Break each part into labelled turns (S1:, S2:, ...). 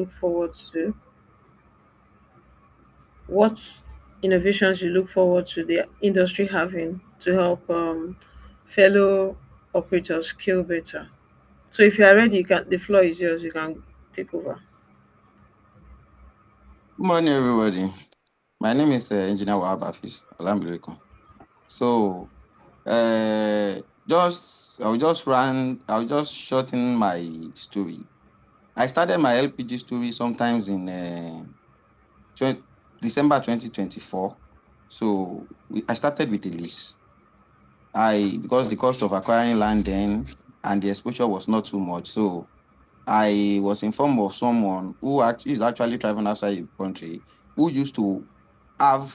S1: look forward to? What innovations you look forward to the industry having to help fellow operators scale better? So if you are ready, the floor is yours. You can take over.
S2: Good morning, everybody. My name is Engineer Wahab Hafiz Alhamdulillah. So, I'll just shorten my story. I started my LPG story sometimes in 20, December 2024. So, I started with a lease. Because the cost of acquiring land then and the exposure was not too much. So, I was informed of someone is actually traveling outside the country who used to have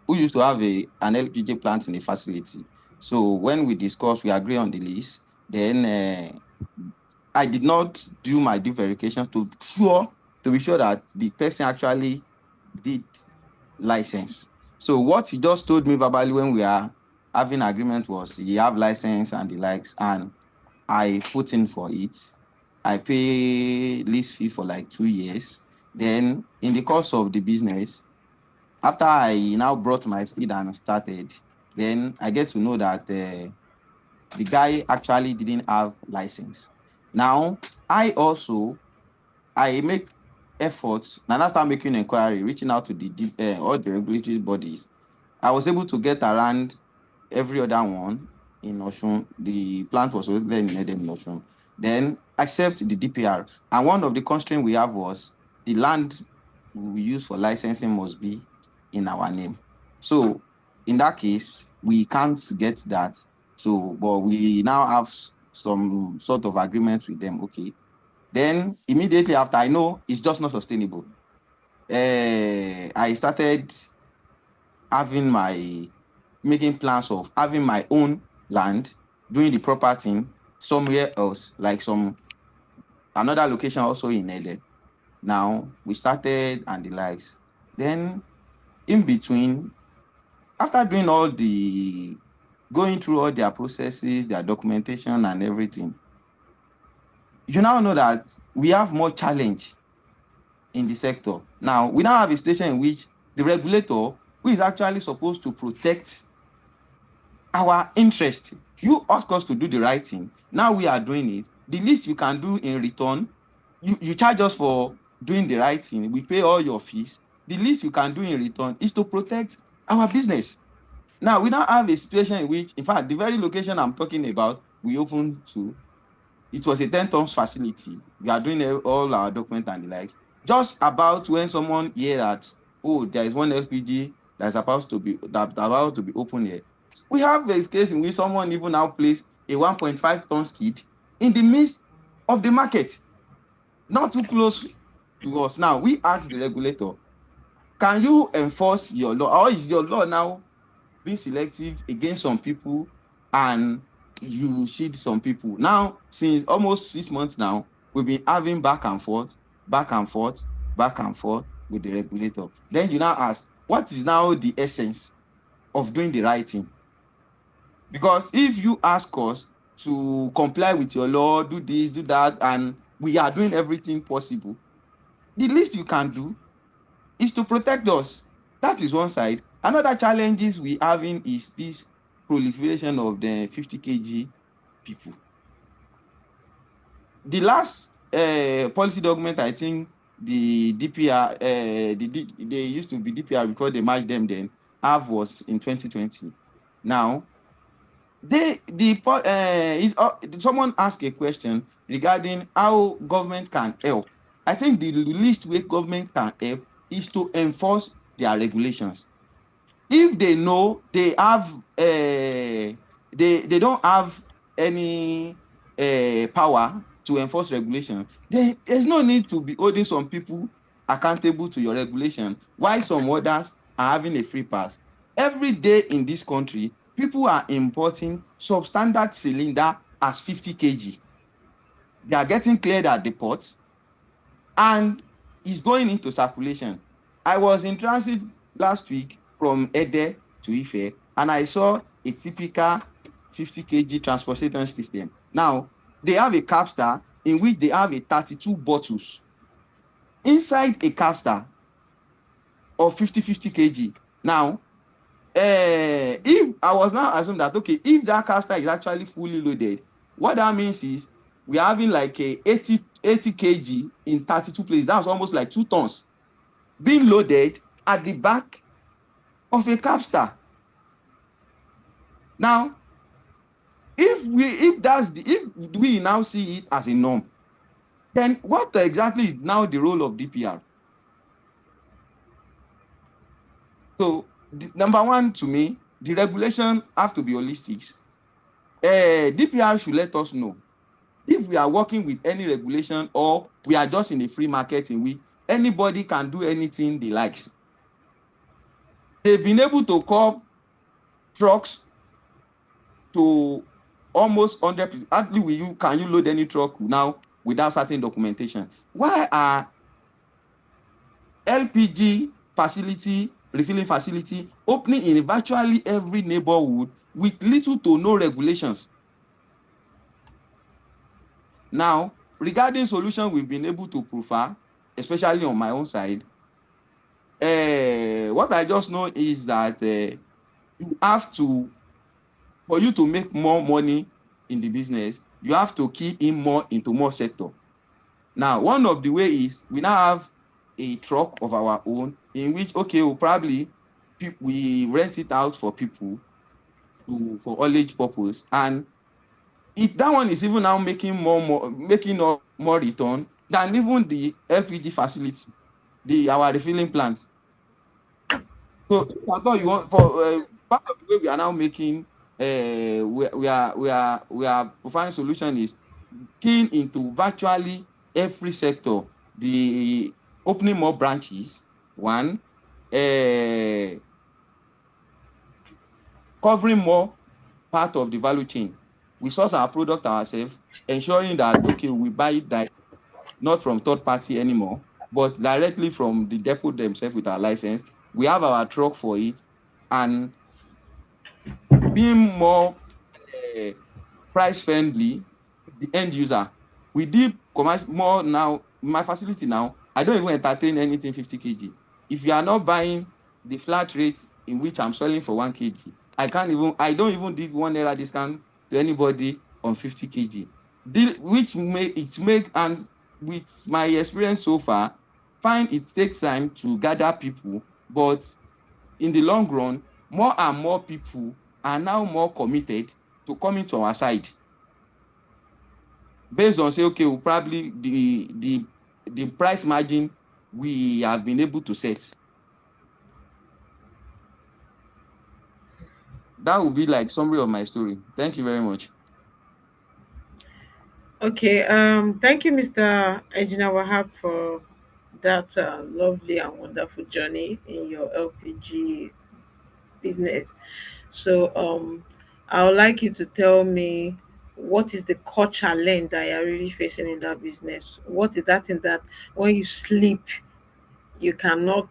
S2: an LPG plant in a facility. So when we discussed, we agree on the list. Then I did not do my due verification to be sure that the person actually did license. So what he just told me verbally when we are having agreement was he have license and the likes, and I put in for it. I pay lease fee for like 2 years. Then in the course of the business, after I now brought my speed and started, then I get to know that the guy actually didn't have license. Now I make efforts and I start making inquiry, reaching out to all the regulatory bodies. I was able to get around every other one in Oshun. The plant was already in Eden in Oshun. Then accept the DPR. And one of the constraints we have was the land we use for licensing must be in our name. So in that case, we can't get that. So, but we now have some sort of agreement with them. Okay. Then immediately after, I know it's just not sustainable. I started having my making plans of having my own land, doing the proper thing somewhere else, like some another location also in Ede. Now we started and the likes. Then in between, after doing all the going through all their processes, their documentation and everything, you now know that we have more challenge in the sector. Now we now have a station in which the regulator, who is actually supposed to protect our interest. You ask us to do the right thing. Now we are doing it. The least you can do in return, you charge us for doing the right thing. We pay all your fees. The least you can do in return is to protect our business. Now we now have a situation in which, in fact, the very location I'm talking about, we opened to, it was a 10 tons facility. We are doing all our documents and the likes. Just about when someone hear that, oh, there is one LPG that's about to be open here. We have a case in which someone even now placed a 1.5 ton skid in the midst of the market, not too close to us. Now we ask the regulator, can you enforce your law, or is your law now being selective against some people and you shield some people? Now, since almost 6 months now, we've been having back and forth, back and forth, back and forth with the regulator. Then you now ask, what is now the essence of doing the right thing? Because if you ask us to comply with your law, do this, do that, and we are doing everything possible, the least you can do is to protect us. That is one side. Another challenges we having is this proliferation of the 50 kg people. The last policy document, I think the DPR, they used to be DPR before they merged them then, have was in 2020. Now, someone asked a question regarding how government can help. I think the least way government can help is to enforce their regulations. If they know they have they don't have any power to enforce regulation, then there's no need to be holding some people accountable to your regulation while some others are having a free pass. Every day in this country, people are importing substandard cylinder as 50 kg. They are getting cleared at the port and it's going into circulation. I was in transit last week from Ede to Ife, and I saw a typical 50 kg transportation system. Now, they have a capstar in which they have a 32 bottles inside a capstar of 50 kg. Now, if I was now assume that, okay, if that capstar is actually fully loaded, what that means is we're having like a 80 kg in 32 places. That's almost like 2 tons being loaded at the back of a capstar. Now, if we now see it as a norm, then what exactly is now the role of DPR? So, number one, to me, the regulation have to be holistic. DPR should let us know if we are working with any regulation or we are just in a free market in which anybody can do anything they like. They've been able to curb trucks to almost 100%. Actually, can you load any truck now without certain documentation? Why are LPG facility, refilling facility opening in virtually every neighborhood with little to no regulations? Now, regarding solution we've been able to prefer, especially on my own side, what I just know is that you have to, for you to make more money in the business, you have to key in more into more sector. Now, one of the way is we now have a truck of our own in which, okay, we rent it out for people for haulage purpose, and that one is even now making more return than even the LPG facility, our refilling plant. So I thought you want for part of the way we are now making we are providing solution is keying into virtually every sector, the opening more branches, one, covering more part of the value chain. We source our product ourselves, ensuring that, okay, we buy it not from third party anymore, but directly from the depot themselves with our license. We have our truck for it, and being more uh, price friendly, the end user. We did commercial more now. My facility now, I don't even entertain anything 50 kg. If you are not buying the flat rate in which I'm selling for 1 kg, I don't even give 1 naira discount to anybody on 50 kg. Which make, and with my experience so far, find it takes time to gather people, but in the long run, more and more people are now more committed to coming to our side based on say, okay, we probably the price margin we have been able to set. That would be like summary of my story. Thank you very much.
S1: Okay. Thank you, Mr. Ejina Wahab, for that lovely and wonderful journey in your LPG business. So, I would like you to tell me what is the core challenge that you're really facing in that business. What is that thing that when you sleep, you cannot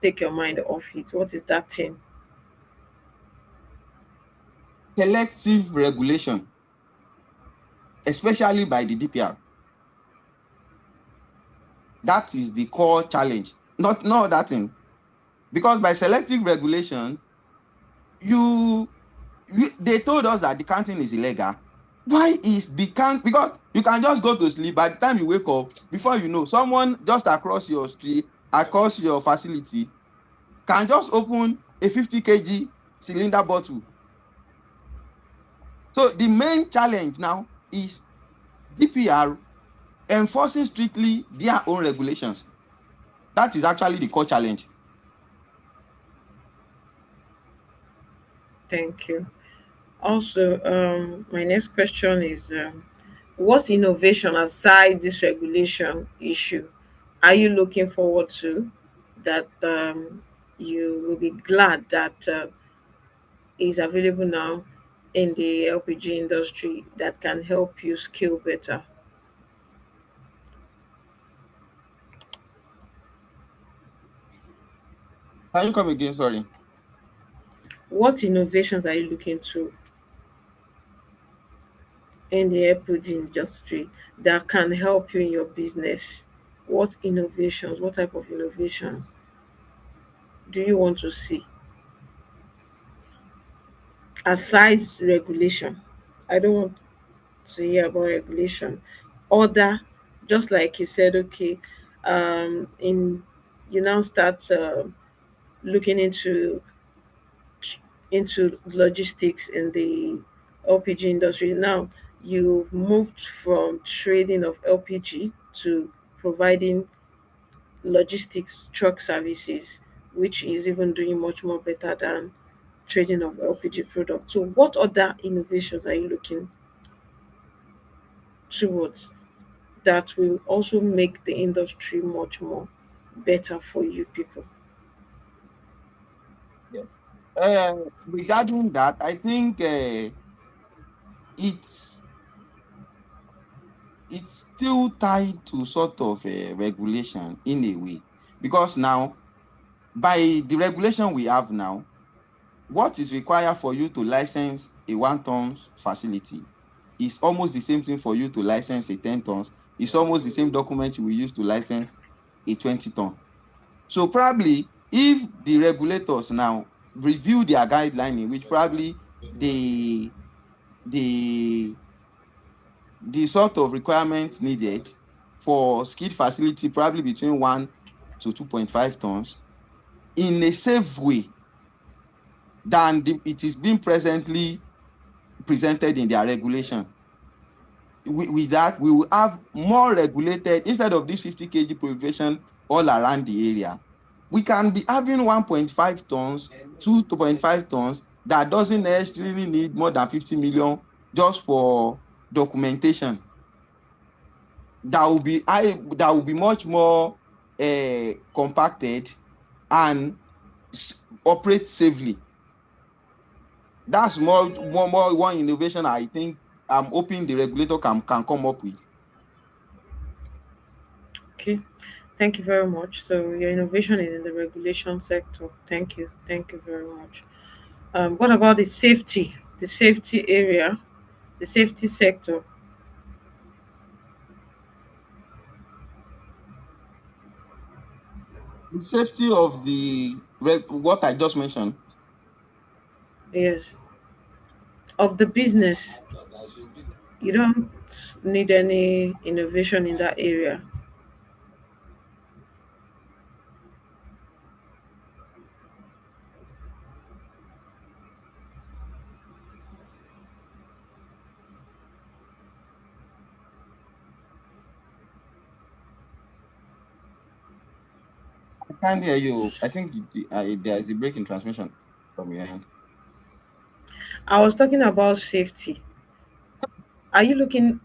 S1: take your mind off it? What is that thing?
S2: Selective regulation, especially by the DPR. That is the core challenge. Not that thing. Because by selective regulation, you they told us that the counting is illegal. Why is the count? Because you can just go to sleep. By the time you wake up, before you know, someone just across your street, across your facility, can just open a 50 kg cylinder bottle. So the main challenge now is DPR enforcing strictly their own regulations. That is actually the core challenge.
S1: Thank you. Also, my next question is, what innovation aside this regulation issue are you looking forward to that you will be glad that is available now in the LPG industry that can help you scale better?
S2: Can you come again? Sorry.
S1: What innovations are you looking to in the LPG industry that can help you in your business? what innovations, what type of innovations do you want to see aside regulation? I don't want to hear about regulation. Other, just like you said, okay, in you now start looking into logistics in the LPG industry. Now you moved from trading of LPG to providing logistics truck services, which is even doing much more better than trading of LPG products. So, what other innovations are you looking towards that will also make the industry much more better for you people?
S2: Yes. Regarding that, I think it's it's still tied to sort of regulation in a way, because now by the regulation we have now, what is required for you to license a 1 tons facility is almost the same thing for you to license a 10 tons. It's almost the same document you will use to license a 20 ton. So probably if the regulators now review their guideline in which probably the the the sort of requirements needed for skid facility probably between 1 to 2.5 tons in a safe way than it is being presently presented in their regulation. With that, we will have more regulated instead of this 50 kg prohibition all around the area. We can be having 1.5 tons, 2.5 tons that doesn't necessarily need more than 50 million just for documentation. That will be much more compacted and operate safely. That's more one innovation I think I'm hoping the regulator can come up with.
S1: Okay, thank you very much. So, your innovation is in the regulation sector. Thank you very much. What about the safety area, the safety sector?
S2: The safety of what I just mentioned.
S1: Yes, of the business. You don't need any innovation in that area.
S2: I can't hear you. I think there is a break in transmission from your end.
S1: I was talking about safety. Are you looking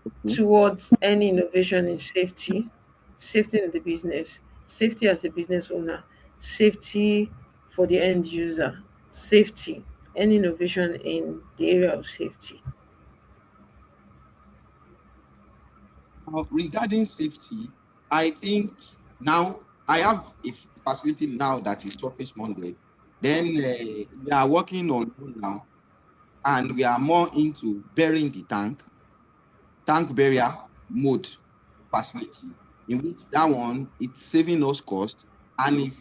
S2: Okay.
S1: towards any innovation in safety, safety in the business, safety as a business owner, safety for the end user, safety, any innovation in the area of safety?
S2: Regarding safety, I think now I have a facility now that is surface mounted. Then we are working on one now, and we are more into burying the tank barrier mode facility, in which that one it's saving us cost and it's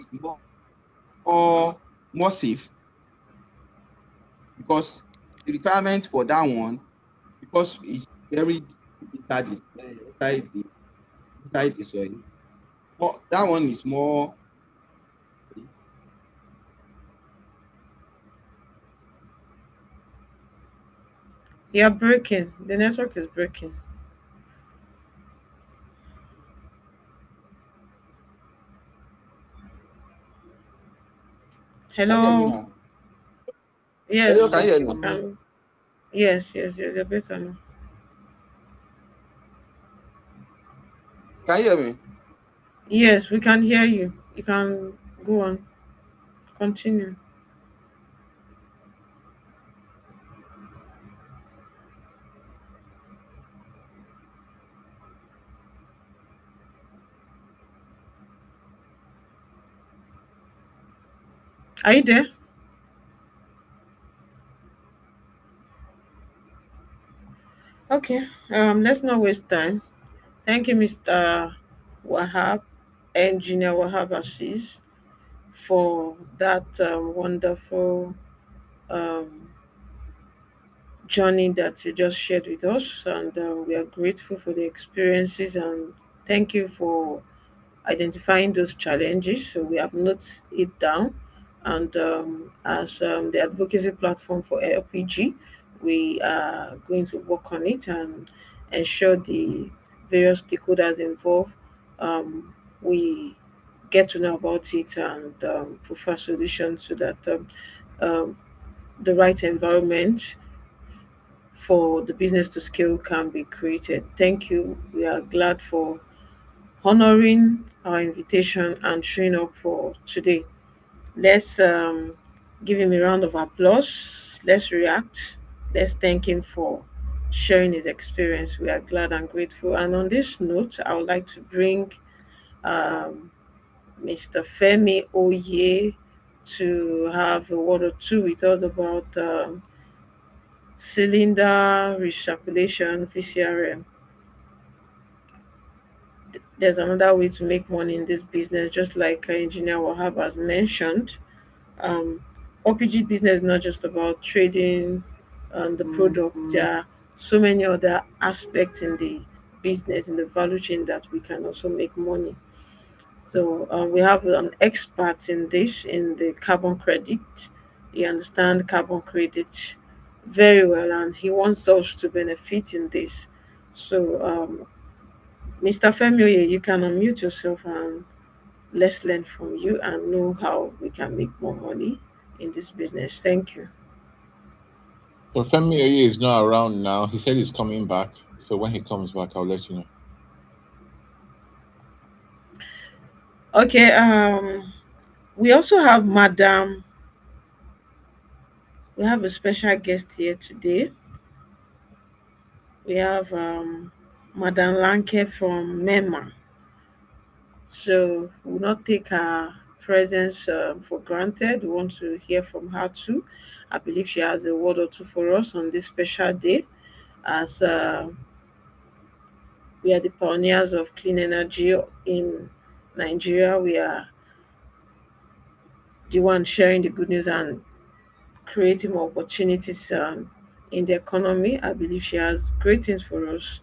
S2: more, more safe because the requirement for that one, because it's buried inside the soil. But that one is more.
S1: You're breaking. The network is breaking.
S2: Can you hear me
S1: Hello.
S2: now? Hello,
S1: Yes,
S2: can you hear
S1: we
S2: me?
S1: can. Yes. You're better now.
S2: Can you hear me?
S1: Yes, we can hear you. You can go on. Continue. Are you there? Okay. Let's not waste time. Thank you, Mr. Wahab, Engineer Wahab Assis, for that wonderful um, journey that you just shared with us. And we are grateful for the experiences, and thank you for identifying those challenges. So we have noted it down. And as the advocacy platform for LPG, we are going to work on it and ensure the various stakeholders involved, we get to know about it and prefer solutions so that um, the right environment for the business to scale can be created. Thank you. We are glad for honoring our invitation and showing up for today. Let's give him a round of applause. Let's react. Let's thank him for sharing his experience. We are glad and grateful. And on this note, I would like to bring um, Mr. Femi Oye to have a word or two with us about cylinder recirculation VCRM. There's another way to make money in this business, just like Engineer Wahab has mentioned. Um, RPG business is not just about trading the product. There are so many other aspects in the business, in the value chain, that we can also make money. So we have an expert in this, in the carbon credit. He understands carbon credit very well, and he wants us to benefit in this. So, Mr. Femi, you can unmute yourself and let's learn from you and know how we can make more money in this business. Thank you.
S3: So Femi Oye is not around now. He said he's coming back. So when he comes back, I'll let you know.
S1: Okay, we also have Madam, we have a special guest here today. We have Madam Lanke from MEMA. So we will not take her presence for granted. We want to hear from her too. I believe she has a word or two for us on this special day, as we are the pioneers of clean energy in Nigeria. We are the one sharing the good news and creating more opportunities in the economy. I believe she has great things for us.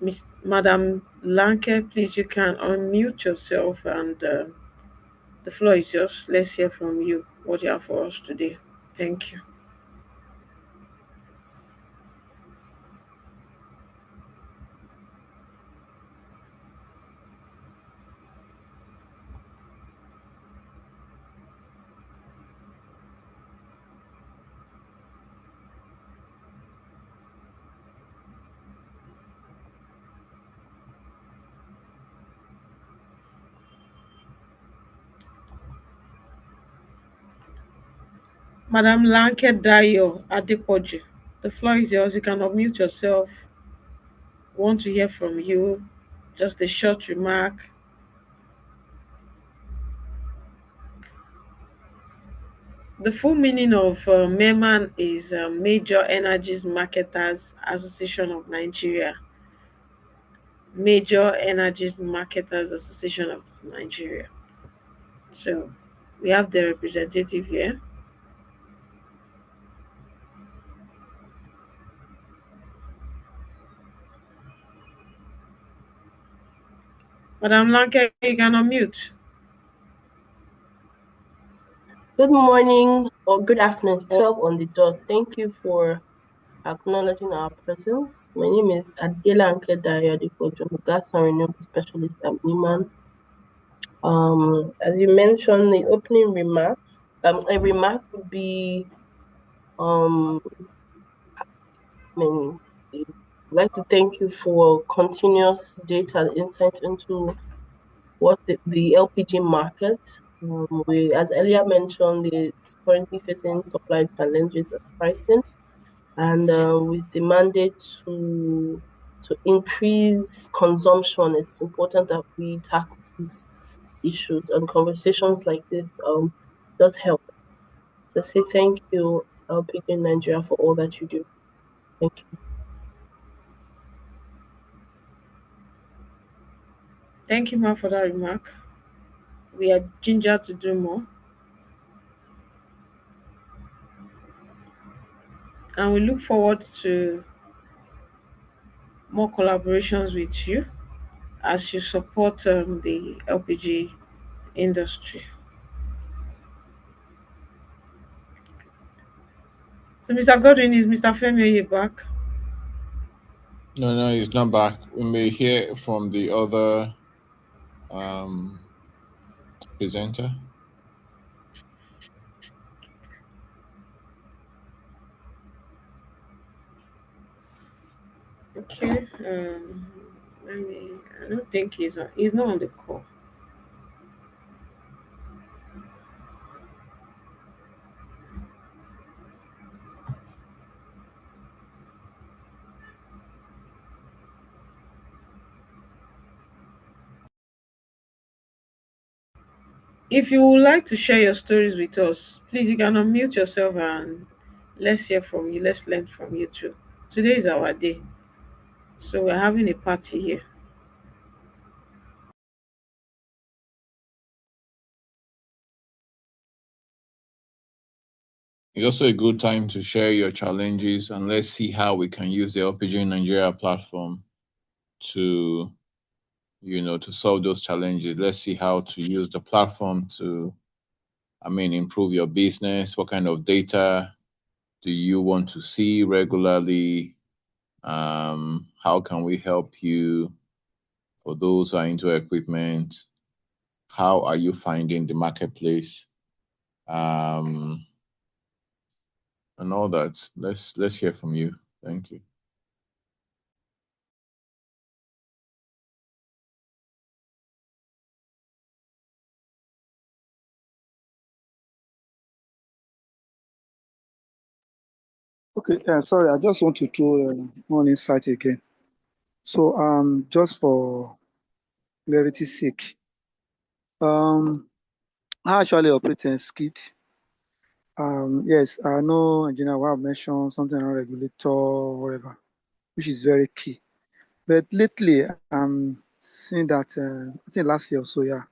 S1: Miss Madam Lanke, please, you can unmute yourself, and the floor is yours. Let's hear from you what you have for us today. Thank you. Madam Lanke Dayo Adepoju, the floor is yours. You can unmute yourself. Want to hear from you. Just a short remark. The full meaning of MEMAN is Major Energies Marketers Association of Nigeria. Major Energies Marketers Association of Nigeria. So we have the representative here. Madam Lanke, you can unmute.
S4: Good morning or good afternoon, it's 12 on the dot. Thank you for acknowledging our presence. My name is Adela Ankedayo Adepoju, Gas and Renewable Specialist at Niman. As you mentioned, the opening remark, a remark would be, um, I'd like to thank you for continuous data and insight into what the LPG market. As earlier mentioned, it's currently facing supply challenges and pricing, and with the mandate to increase consumption, it's important that we tackle these issues, and conversations like this does help. So say thank you, LPG Nigeria, for all that you do. Thank you.
S1: Thank you, ma, for that remark. We are ginger to do more, and we look forward to more collaborations with you as you support the LPG industry. So, Mr. Godwin, is Mr. Femi back?
S3: No, no, he's not back. We may hear from the other um, presenter.
S1: Okay. Let me. I don't think he's on. He's not on the call. If you would like to share your stories with us, please you can unmute yourself and let's hear from you. Let's learn from you too. Today is our day, so we're having a party here.
S3: It's also a good time to share your challenges, and let's see how we can use the LPG in Nigeria platform to, to solve those challenges. Let's see how to use the platform to, improve your business. What kind of data do you want to see regularly? How can we help you? For those who are into equipment, how are you finding the marketplace? Um, and all that. Let's hear from you. Thank you.
S5: Okay, sorry, I just want to throw one insight again. So, just for clarity's sake, I actually operate in skid. Yes, I know engineer will have mentioned something around regulator, whatever, which is very key. But lately, I'm seeing that I think last year or so, yeah.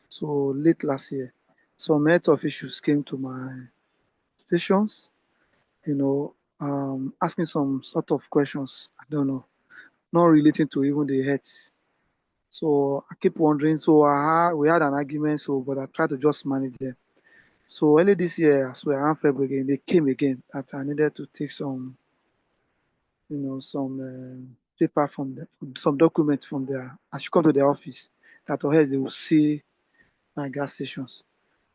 S5: So late last year, some health of issues came to my stations, asking some sort of questions. I don't know, not relating to even the health. So I keep wondering. So we had an argument. So, but I tried to just manage them. So early this year, so around February again, they came again that I needed to take some, some paper from some documents from their. I should come to their office. That or else they will see my gas stations.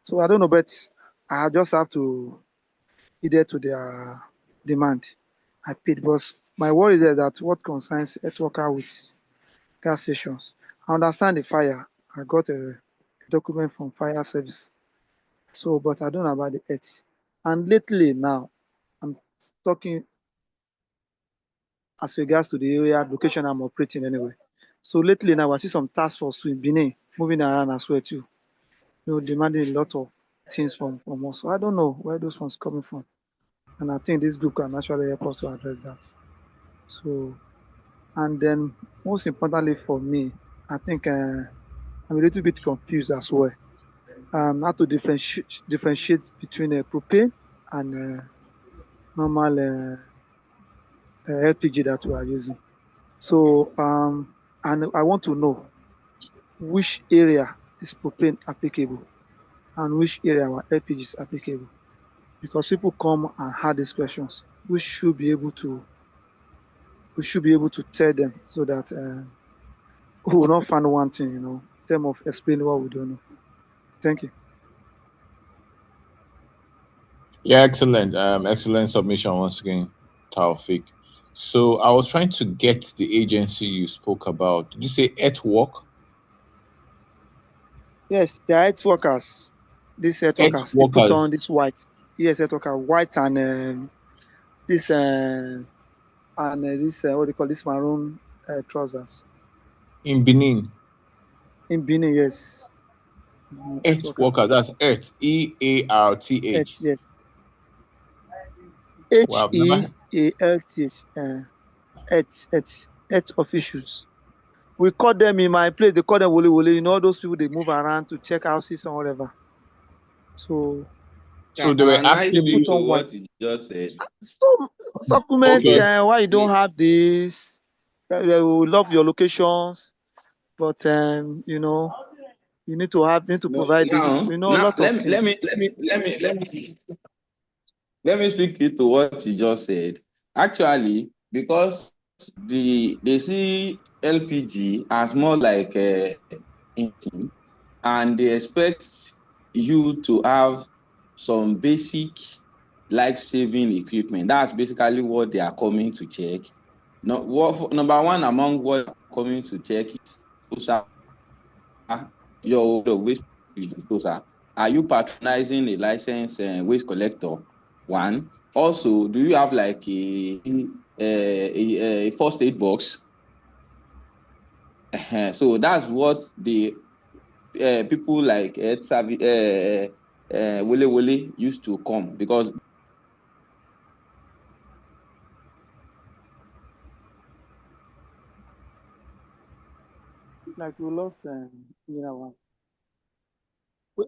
S5: So I don't know, but I just have to adhere to their demand. I paid, but my worry is that what concerns health worker with gas stations. I understand the fire. I got a document from fire service. So, but I don't know about the earth. And lately now, I'm talking as regards to the area location I'm operating anyway. So lately now, I see some task force to in Benin moving around as well too. Demanding a lot of things from us. So I don't know where those ones coming from. And I think this group can actually help us to address that. So, and then most importantly for me, I think I'm a little bit confused as well. How to differentiate between propane and normal LPG that we are using. So, and I want to know which area is propane applicable and which area our LPG is applicable. Because people come and have these questions, we should be able to tell them so that we will not find one thing, in terms of explaining what we don't know. Thank you.
S3: Yeah, excellent. Excellent submission once again, Taufik. So I was trying to get the agency you spoke about. Did you say Earthwork?
S5: Yes, the health workers, these health workers, they put on
S3: Earthworkers
S5: this white. Yes, health worker, white and this this what do you call this maroon trousers.
S3: in Benin.
S5: In Benin, yes, health
S3: Earthworkers,
S5: workers.
S3: that's Earth,
S5: H,
S3: EARTH.
S5: yes,
S3: Wow,
S5: H
S3: I've
S5: E
S3: never
S5: A L T H. Health officials. we call them in my place. They call them wole wole. You know, all those people they move around to check houses and whatever. So
S3: So they were
S2: Can I
S5: they
S3: asking
S2: speak
S5: put
S3: you.
S2: to
S5: on white.
S2: what you just said?
S5: So documents.
S3: Okay.
S2: Because
S5: Why you don't
S2: the,
S5: have this? They will love your locations, but you need to
S2: no,
S5: provide this. A
S2: now
S5: lot of things.
S2: let me speak it to what you just said. Actually, because they see LPG as more like a engine, and they expect you to have some basic life-saving equipment. That's basically what they are coming to check. No, number one among what they're coming to check is social, your waste disposal. Are you patronizing a licensed waste collector? One. Also, do you have like a first aid box? So that's what the people like Wole Wole used to come because
S5: Like we lost, one.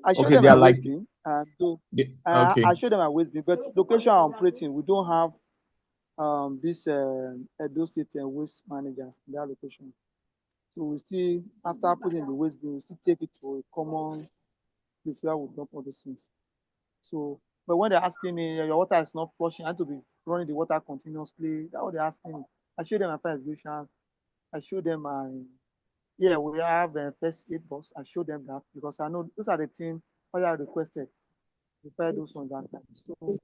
S5: I showed
S3: Okay,
S5: them
S3: they
S5: my
S3: are like.
S5: waste bin, and though I
S3: Okay.
S5: showed them my waste bin, but location I'm operating, we don't have this Edo State waste managers in that location. So we still, after putting the waste bin, we still take it to a common place where we dump all those things. So, but when they're asking me, your water is not flushing, I have to be running the water continuously. That's what they're asking me. I show them my fire extinguishers. I show them my, yeah, we have a first aid box. I show them that because I know those are the things I requested. Repair those ones that time. So,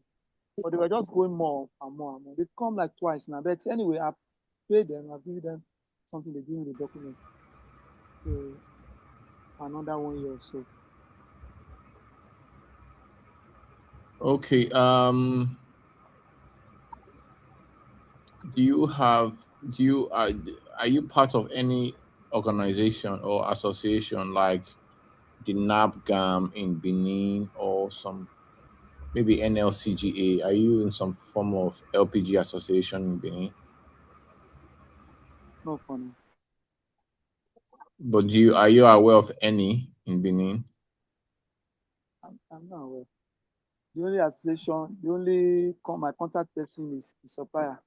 S5: but they were just going more and more and more. They come like twice now. But anyway, I paid them. I give them something. They give me the documents. So another 1 year or so.
S3: Okay. Are you part of any organization or association like the NAPGAM in Benin or some maybe NLCGA? Are you in some form of LPG association in Benin?
S5: No funny.
S3: But are you aware of any in Benin?
S5: I'm not aware. The only association, my contact person is the supplier.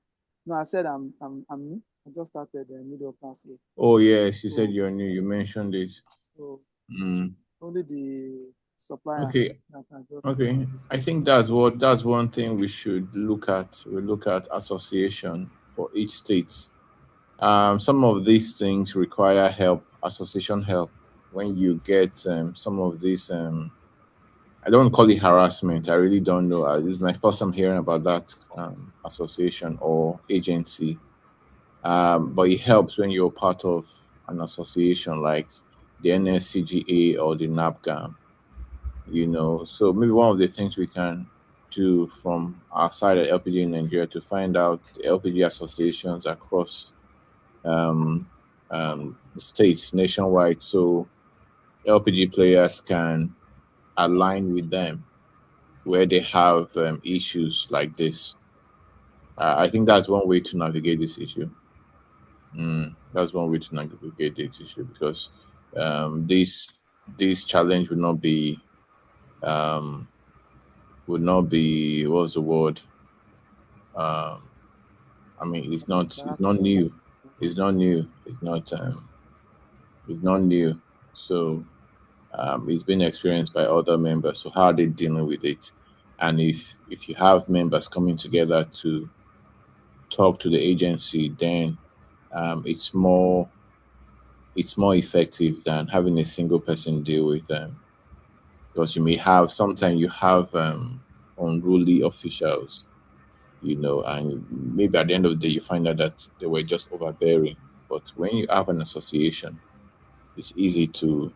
S5: No, I said I'm new. I just started the middle of last year.
S3: Oh yes, you said
S5: So,
S3: you're new. You mentioned it.
S5: so
S3: Mm.
S5: only the supplier
S3: Okay.
S5: that I just
S3: Okay. I
S5: discuss
S3: think
S5: with.
S3: that's one thing we should look at. We look at association for each state. Some of these things require help, association help. When you get some of these, I don't call it harassment. I really don't know. This is my first time hearing about that association or agency. But it helps when you're part of an association like the NSCGA or the NAPGAM. So maybe one of the things we can do from our side at LPG in Nigeria to find out the LPG associations across um, states nationwide, so LPG players can align with them where they have issues like this. I think that's one way to navigate this issue. That's one way to navigate this issue because this challenge um, would not be what's the word? Um, I mean, it's not
S5: Harassment.
S3: new. It's not new. It's not new. So it's been experienced by other members. So how are they dealing with it? And if you have members coming together to talk to the agency, then it's more effective than having a single person deal with them. Because sometimes you have unruly officials, and maybe at the end of the day you find out that they were just overbearing. But when you have an association, it's easy to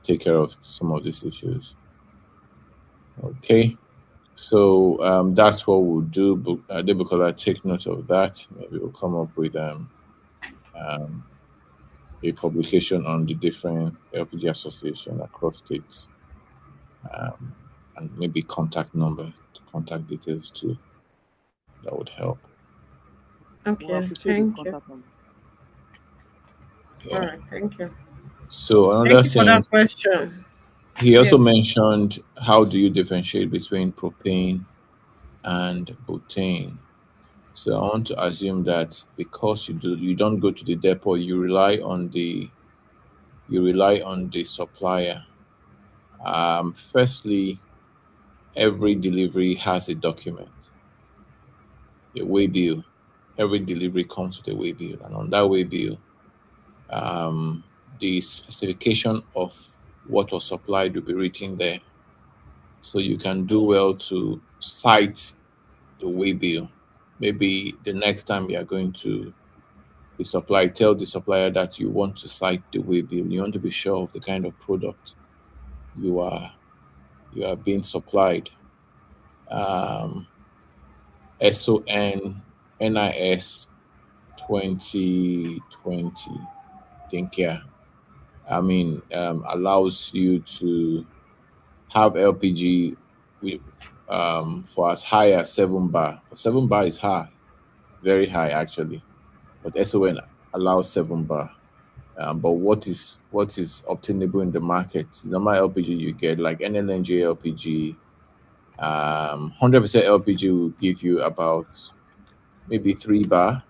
S3: take care of some of these issues. Okay. So that's what we'll do. Debukola, take note of that. Maybe we'll come up with um, a publication on the different LPG association across states, um, and maybe contact details too. That would help.
S5: We'll
S1: Okay,
S5: appreciate the
S1: thank you.
S5: contact number.
S1: All
S3: Yeah.
S1: right. Thank you.
S3: So
S1: Thank
S3: another
S1: you for
S3: thing,
S1: that question.
S3: he
S1: Yeah.
S3: also mentioned, how do you differentiate between propane and butane? So I want to assume that because you don't go to the depot, you rely on the supplier. Firstly, every delivery has a document, a way bill. Every delivery comes with a way bill, and on that way bill, um, the specification of what was supplied will be written there. So you can do well to cite the way bill. Maybe the next time you are going to the supplier, tell the supplier that you want to cite the way bill. You want to be sure of the kind of product you are you are being supplied. Um, SON NIS 2020. Think, yeah. Allows you to have LPG with, for as high as 7 bar. 7 bar is high, very high actually. But SON allows 7 bar. But what is obtainable in the market? The normal LPG you get, like NLNG LPG, 100% LPG will give you about maybe 3 bar,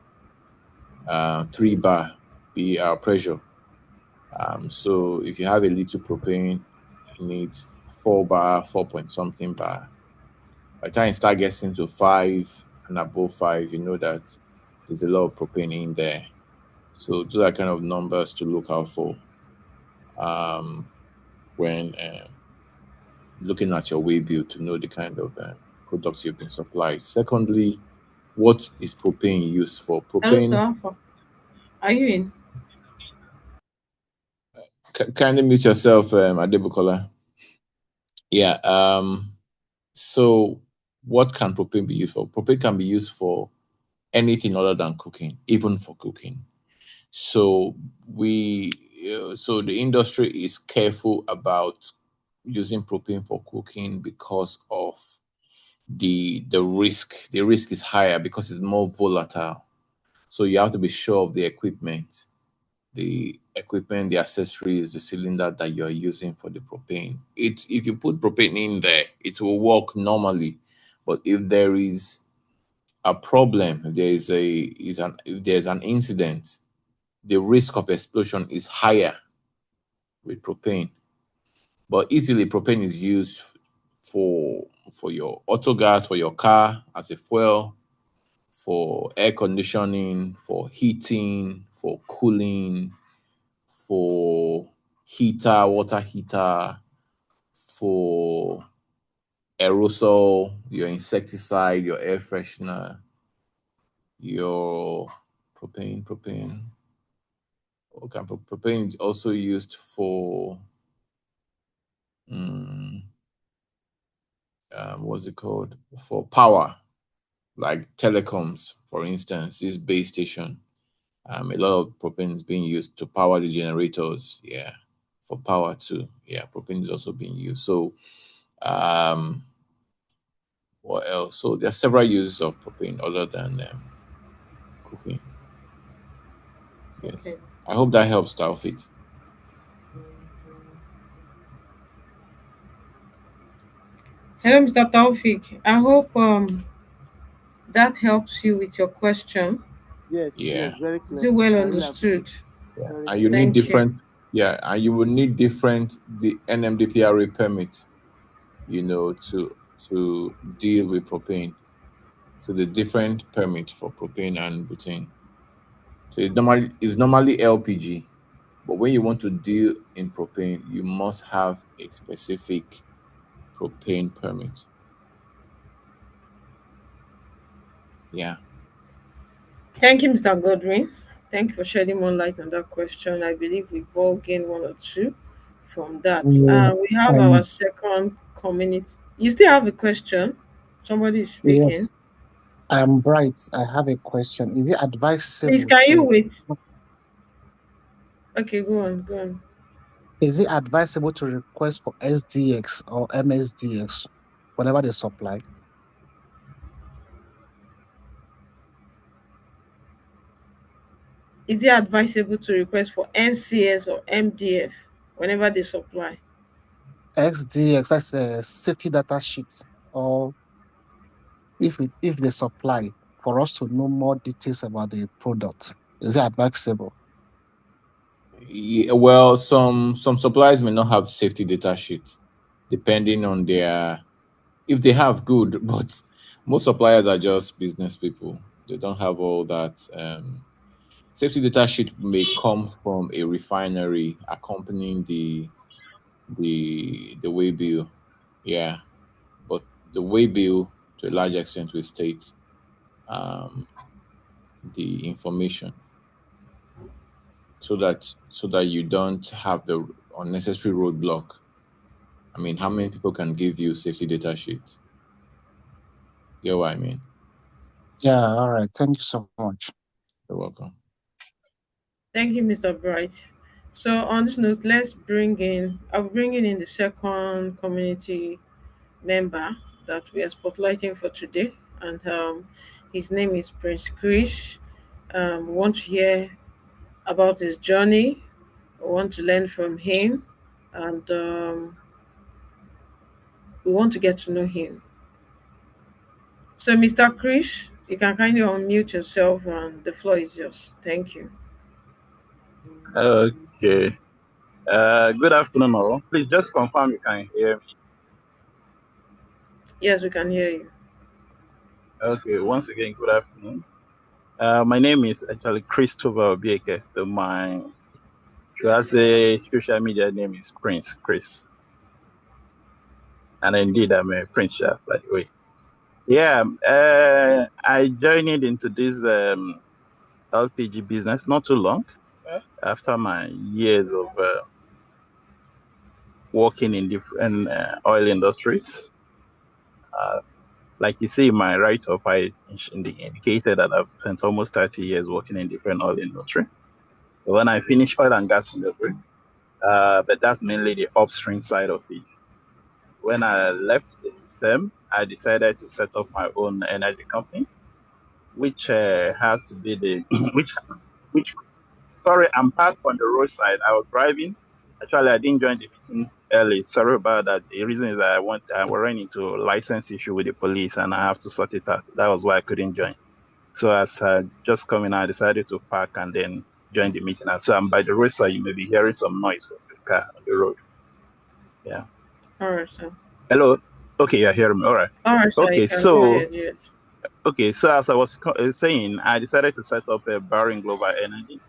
S3: 3 bar be our pressure. So if you have a little propane, it needs 4 bar, 4 point something bar. By the time you start getting to 5 and above 5, you know that there's a lot of propane in there. So those are kind of numbers to look out for um, when looking at your way bill to know the kind of products you've been supplied. Secondly, what is propane used for?
S1: Hello, sir.
S3: Propane,
S1: Alpha. Are you in?
S3: kindly mute yourself, Adebukola. Yeah. So, what can propane be used for? Propane can be used for anything other than cooking, even for cooking. So so the industry is careful about using propane for cooking because of the risk. The risk is higher because it's more volatile. So you have to be sure of the accessories, the cylinder that you're using for the propane. If you put propane in there, it will work normally. But if there is a problem, if there's an incident, the risk of explosion is higher with propane. But easily propane is used for for your auto gas, for your car as a fuel, for air conditioning, for heating, for cooling, for heater, water heater, for aerosol, your insecticide, your air freshener, your propane. Okay, propane is also used for mm, what's it called? For power, like telecoms, for instance, this base station. A lot of propane is being used to power the generators. Yeah, for power too. Yeah, propane is also being used. So, um, what else? So there are several uses of propane other than cooking.
S1: Okay.
S3: Yes, I hope that helps, Taufik.
S1: Hello, Mr. Taufik. I hope that helps you with your question.
S5: Yes,
S3: Yeah,
S5: yes, very
S1: Is
S5: clear.
S1: it well
S5: I really appreciate.
S1: understood?
S3: yeah,
S5: Very
S3: and you
S5: clear.
S3: need
S1: Thank you.
S3: different. Yeah, and you will need different the NMDPRA permit. To deal with propane. So the different permit for propane and butane. So it's normally LPG, but when you want to deal in propane, you must have a specific propane permit. Yeah.
S1: Thank you, Mr. Godwin. Thank you for shedding more light on that question. I believe we've all gained one or two from that.
S6: Yeah,
S1: We have our
S6: um,
S1: second community. You still have a question? Somebody is speaking.
S6: yes, I'm Bright. I have a question. Is it
S1: Please,
S6: advisable
S1: can you
S6: to
S1: wait? Okay, go on, go on.
S6: request for SDX or MSDX, whatever they supply?
S1: Is it advisable to request for NCS or MDF whenever they supply?
S6: XDX, that's a safety data sheet, or if they supply for us to know more details about the product. Is it advisable?
S3: Yeah, well, some suppliers may not have safety data sheets, depending on their, if they have good, but most suppliers are just business people. They don't have all that. Safety data sheet may come from a refinery accompanying the way bill. Yeah, but the way bill to a large extent will state um, the information so that you don't have the unnecessary roadblock. I mean, how many people can give you safety data sheets? You know what I mean?
S6: Yeah, all right. Thank you so much.
S3: You're welcome.
S1: Thank you, Mr. Bright. So on this note, I'll be bringing in the second community member that we are spotlighting for today, and his name is Prince Krish. We want to hear about his journey. We want to learn from him, and we want to get to know him. So, Mr. Krish, you can kindly unmute yourself, and the floor is yours. Thank you.
S7: Okay. Good afternoon, all. Please just confirm you can hear me.
S1: Yes, we can hear you.
S7: Okay. Once again, good afternoon. My name is actually Christopher Obieke. So my social media name is Prince Chris, and indeed I'm a Prince Chef, by the way. Yeah. I joined into this LPG business not too long after my years of working in different oil industries. Like you see in my write-up, I indicated that I've spent almost 30 years working in different oil industry. When I finished oil and gas industry, but that's mainly the upstream side of it. When I left the system, I decided to set up my own energy company, which has to be the which. Sorry, I'm parked on the roadside. I was driving. Actually, I didn't join the meeting early. Sorry about that. The reason is that I ran into a license issue with the police, and I have to sort it out. That was why I couldn't join. So as just coming, I decided to park and then join the meeting. And so I'm by the roadside. You may be hearing some noise from the car on the road. Yeah.
S1: All right, sir.
S7: Hello. Okay, you're hearing me. All right.
S1: All right, sir. You
S7: Okay.
S1: can go
S7: So
S1: ahead. Yes.
S7: as I was saying, I decided to set up a Barring Global Energy.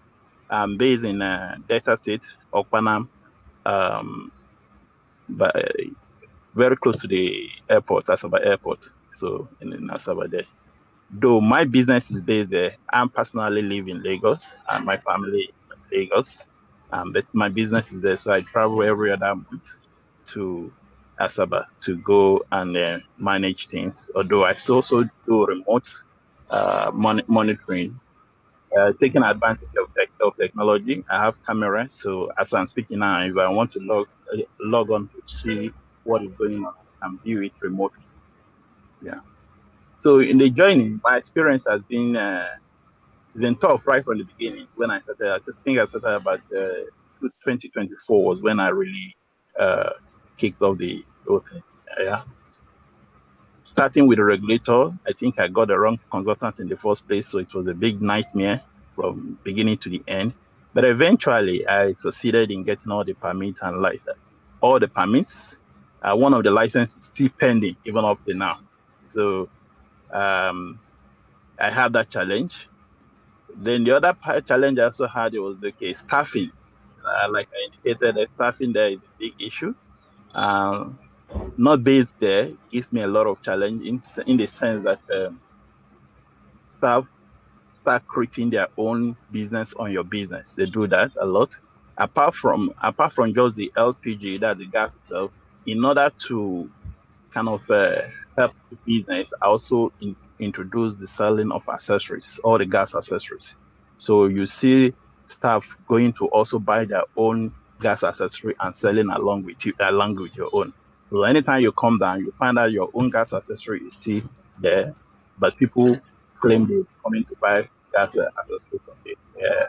S7: I'm based in Delta State, Okpanam, but very close to the airport, Asaba Airport. So in Asaba there. Though my business is based there, I personally live in Lagos and my family in Lagos. But my business is there, so I travel every other month to Asaba to go and manage things. Although I also do remote monitoring, taking advantage of technology. I have camera, so as I'm speaking now, if I want to log on to see what is going on, I can view it remotely. Yeah. So in the joining, my experience has been it's been tough right from the beginning. When I started, I just think I started about 2024 was when I really uh, kicked off the whole thing. Yeah. Starting with the regulator, I think I got the wrong consultant in the first place, so it was a big nightmare from beginning to the end. But eventually, I succeeded in getting all the permits and all the permits. One of the licenses is still pending even up to now. So I had that challenge. Then the other challenge I also had was staffing. Like I indicated, the staffing there is a big issue. Not based there gives me a lot of challenge in the sense that staff start creating their own business on your business. They do that a lot. Apart from just the LPG, that the gas itself, in order to kind of help the business, I also introduce the selling of accessories, all the gas accessories. So you see staff going to also buy their own gas accessory and selling along with your own. So anytime you come down, you find out your own gas accessory is still there, but people claim they're coming to buy as a scope of the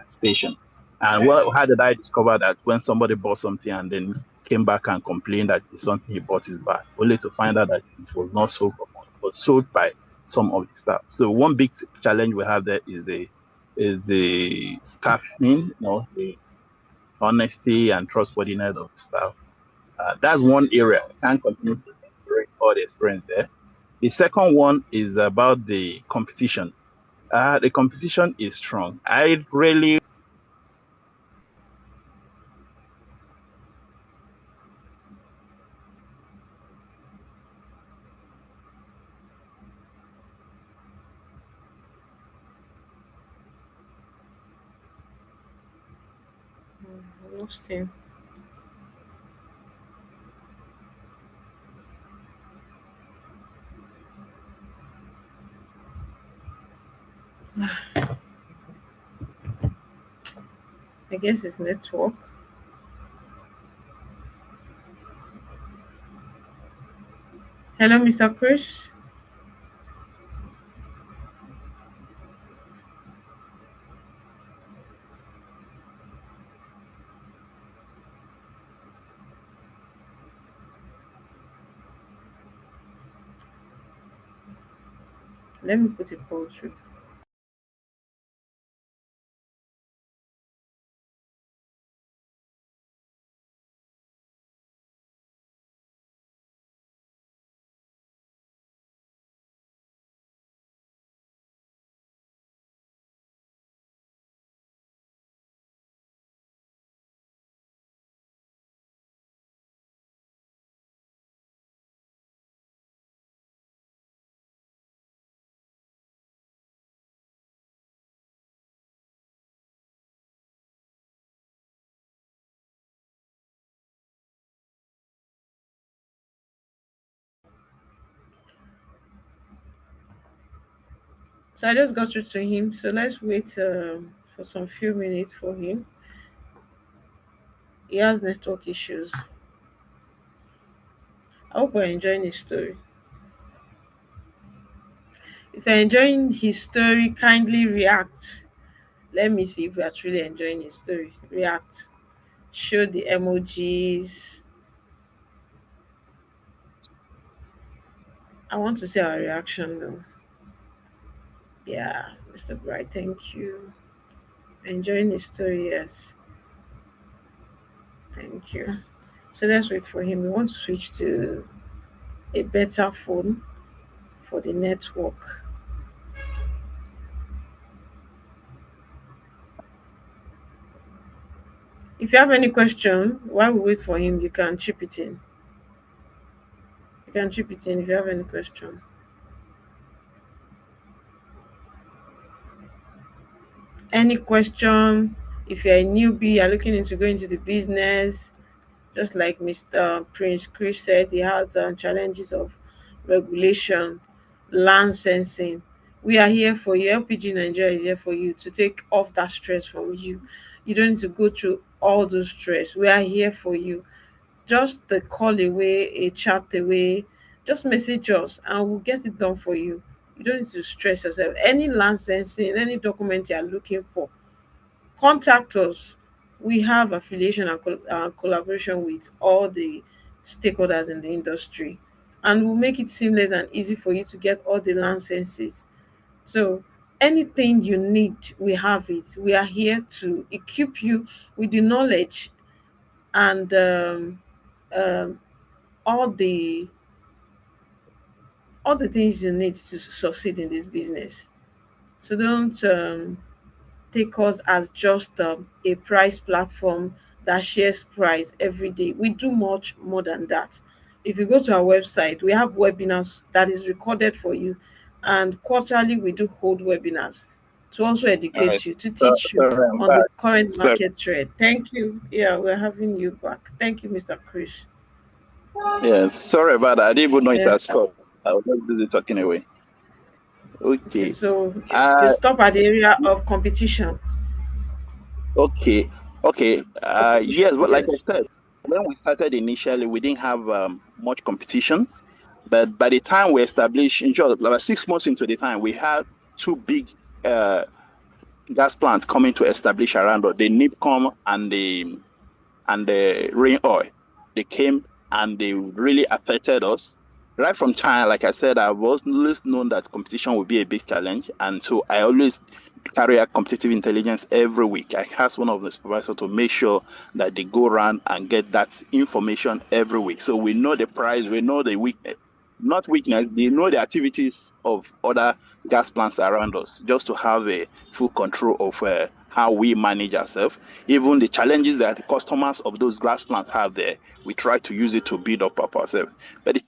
S7: station. And how did I discover that? When somebody bought something and then came back and complained that something he bought is bad, only to find out that it was not sold for money, it was sold by some of the staff. So one big challenge we have there is the staffing, the honesty and trustworthiness of the staff. That's one area. I can't continue to bring all the experience there. The second one is about the competition. The competition is strong. I really
S1: Lost him. I guess it's network. Hello, Mr. Chris. Let me put a poll through. So I just got through to him. So let's wait for some few minutes for him. He has network issues. I hope you're enjoying his story. If you're enjoying his story, kindly react. Let me see if you're truly enjoying his story. React. Show the emojis. I want to see our reaction though. Yeah, Mr. Bright, thank you. Enjoying his story, yes. Thank you. So let's wait for him. We want to switch to a better phone for the network. If you have any question while we wait for him, you can chip it in. You can chip it in if you have any question. Any question? If you're a newbie, you're looking into going into the business, just like Mr. Prince Chris said, he has challenges of regulation, land sensing. We are here for you. LPG Nigeria is here for you to take off that stress from you. You don't need to go through all those stress. We are here for you. Just a call away, a chat away, just message us and we'll get it done for you. You don't need to stress yourself. Any land sensing, any document you are looking for, contact us. We have affiliation and collaboration with all the stakeholders in the industry, and we'll make it seamless and easy for you to get all the licenses. So, anything you need, we have it. We are here to equip you with the knowledge and um, all the things you need to succeed in this business. So don't take us as just a price platform that shares price every day. We do much more than that. If you go to our website, we have webinars that is recorded for you, and quarterly we do hold webinars to also
S7: all right.
S1: educate you, to teach you
S7: Sorry, I'm
S1: on the
S7: back.
S1: current
S7: So
S1: market trend. Thank you. Yeah, we're having you back. Thank you, Mr. Chris.
S7: yes, sorry about that. I didn't even know it
S1: Yeah.
S7: had stopped. I was just busy talking away.
S1: Okay,
S7: Okay.
S1: so you
S7: Uh
S1: stop at the area of competition.
S7: okay. Okay.
S1: Competition,
S7: Yes, but like I
S1: yes.
S7: said, when we started initially, we didn't have much competition. But by the time we established, in short, about 6 months into the time, we had two big uh, gas plants coming to establish around us, the NIPCOM and the rain oil. They came and they really affected us. Right from China, like I said, I've always known that competition would be a big challenge. And so I always carry out competitive intelligence every week. I ask one of the supervisors to make sure that they go around and get that information every week. So we know the price, we know the weakness, not weakness, they know the activities of other gas plants around us, just to have a full control of how we manage ourselves. Even the challenges that the customers of those gas plants have there, we try to use it to build up ourselves. But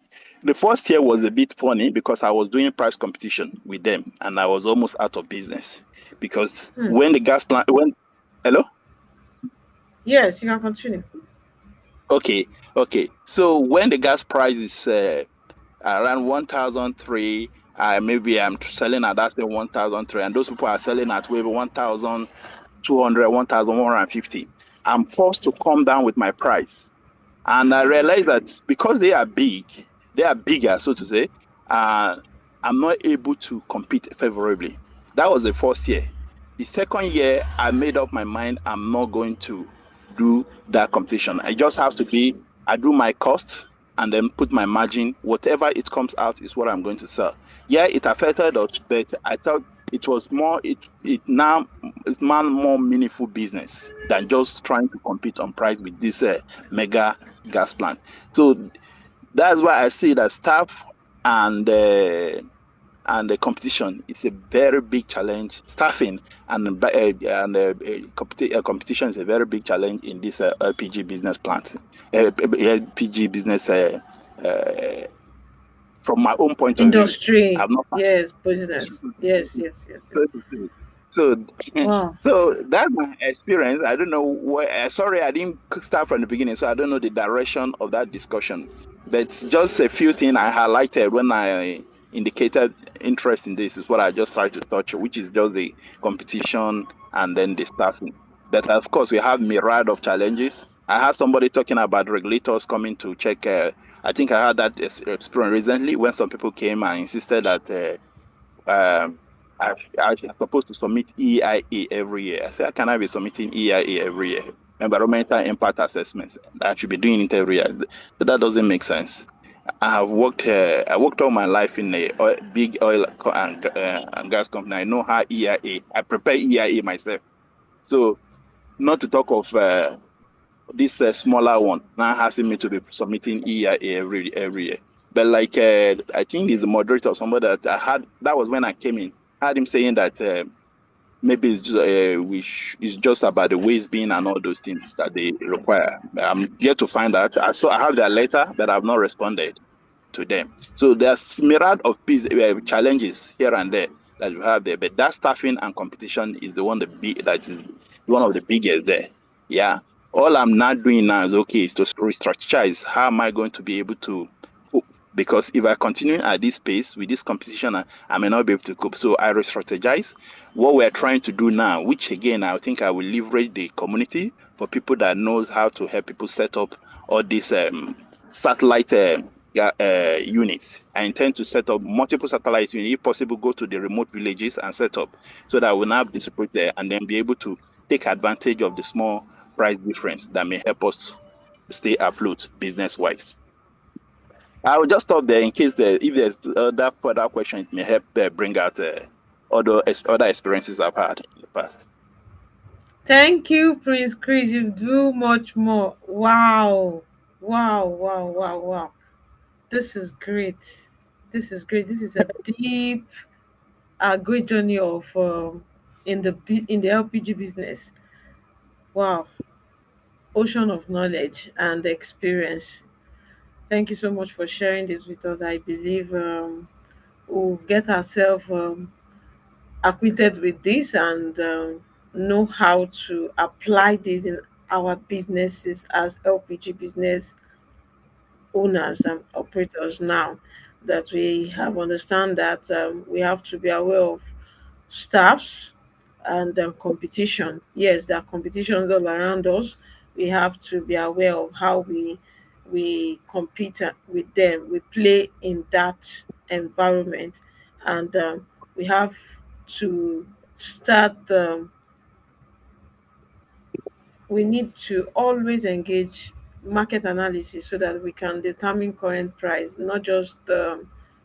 S7: the first year was a bit funny because I was doing price competition with them and I was almost out of business because
S1: Hmm.
S7: when the gas plant, when, hello?
S1: Yes, you can continue.
S7: Okay, okay. So when the gas price is around 1,003, maybe I'm selling at that 1,003, and those people are selling at maybe 1,200, 1,150. I'm forced to come down with my price. And I realized that because they are bigger, so to say, I'm not able to compete favorably. That was the first year. The second year, I made up my mind I'm not going to do that competition. I just have to be, I do my cost and then put my margin. Whatever it comes out is what I'm going to sell. Yeah, it affected us, but I thought it was more, it now it's more meaningful business than just trying to compete on price with this mega gas plant. So that's why I see that staff and and the competition is a very big challenge. Staffing and competition is a very big challenge in this LPG business plant. LPG business. From my own point of view,
S1: Industry.
S7: I've not.
S1: Yes, business. Yes, yes, yes, yes.
S7: So to say. So,
S1: Wow.
S7: so that's my experience. I don't know what. Sorry, I didn't start from the beginning, so I don't know the direction of that discussion. But just a few things I highlighted when I indicated interest in this is what I just tried to touch, which is just the competition and then the staffing. But of course, we have myriad of challenges. I had somebody talking about regulators coming to check. I think I had that experience recently when some people came and insisted that. Um, I supposed to submit EIA every year. I said, how can I be submitting EIA every year? Environmental impact assessment. I should be doing it every year. So that doesn't make sense. I worked all my life in a big oil and gas company. I know how EIA. I prepare EIA myself. So not to talk of this smaller one now asking me to be submitting EIA every year. But like I think he's a moderator or somebody that I had. That was when I came in. I had him saying that maybe it's just, it's just about the waste bin and all those things that they require. I'm yet to find out. I have their letter, but I've not responded to them. So there's myriad of challenges here and there that you have there, but that staffing and competition is the one that is one of the biggest there. Yeah. All I'm not doing now is okay, is to re-strategize. How am I going to be able to cope? Because if I continue at this pace with this competition, I may not be able to cope. So I re-strategize what we're trying to do now, which again I think I will leverage the community for people that knows how to help people set up all these satellite units. I intend to set up multiple satellite units. If possible, go to the remote villages and set up so that we'll have the support there and then be able to take advantage of the small price difference that may help us stay afloat business wise. I will just stop there in case if there's other further question, it may help bring out other experiences I've had in the past.
S1: Thank you, Prince Chris. You do much more. Wow. Wow, wow, wow, wow. This is great. This is great. This is a deep, great journey of in the LPG business. Wow, ocean of knowledge and experience. Thank you so much for sharing this with us. I believe we'll get ourselves acquainted with this and know how to apply this in our businesses as LPG business owners and operators now that we have understand that we have to be aware of staffs and competition. Yes, there are competitions all around us. We have to be aware of how we compete with them. We play in that environment, and we have to start we need to always engage market analysis so that we can determine current price, not just